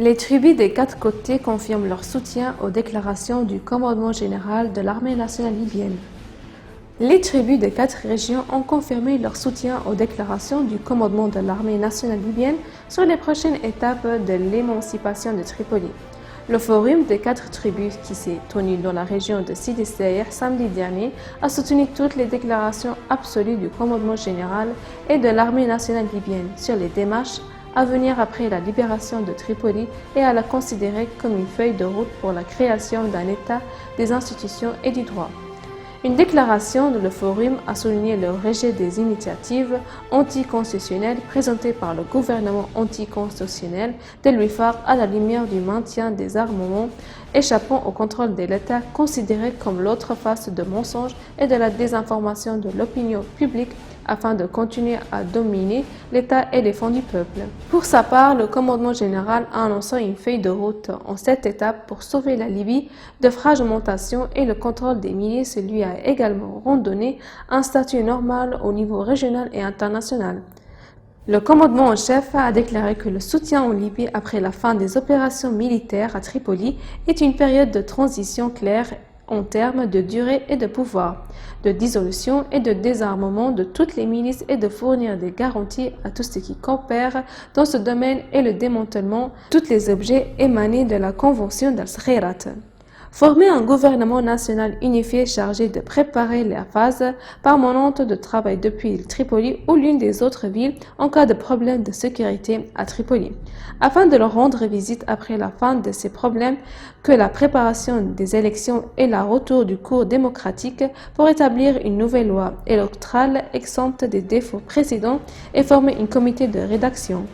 Les tribus des quatre côtés confirment leur soutien aux déclarations du commandement général de l'armée nationale libyenne. Les tribus des quatre régions ont confirmé leur soutien aux déclarations du commandement de l'armée nationale libyenne sur les prochaines étapes de l'émancipation de Tripoli. Le forum des quatre tribus qui s'est tenu dans la région de Sidi Saïr samedi dernier a soutenu toutes les déclarations absolues du commandement général et de l'armée nationale libyenne sur les démarches à venir après la libération de Tripoli et à la considérer comme une feuille de route pour la création d'un État, des institutions et du droit. Une déclaration de le Forum a souligné le rejet des initiatives anticonstitutionnelles présentées par le gouvernement anticonstitutionnel de l'UEFAR à la lumière du maintien des armements échappant au contrôle de l'État, considéré comme l'autre face de mensonges et de la désinformation de l'opinion publique afin de continuer à dominer l'État et les fonds du peuple. Pour sa part, le commandement général a annoncé une feuille de route en 7 étapes pour sauver la Libye de fragmentation et le contrôle des milices lui a également redonné un statut normal au niveau régional et international. Le commandement en chef a déclaré que le soutien en Libye après la fin des opérations militaires à Tripoli est une période de transition claire en termes de durée et de pouvoir, de dissolution et de désarmement de toutes les milices et de fournir des garanties à tout ce qui coopère dans ce domaine et le démantèlement de tous les objets émanés de la Convention d'Al-Saghirat. Former un gouvernement national unifié chargé de préparer la phase permanente de travail depuis Tripoli ou l'une des autres villes en cas de problème de sécurité à Tripoli, afin de leur rendre visite après la fin de ces problèmes, que la préparation des élections et le retour du cours démocratique pour établir une nouvelle loi électorale exempte des défauts précédents et former un comité de rédaction.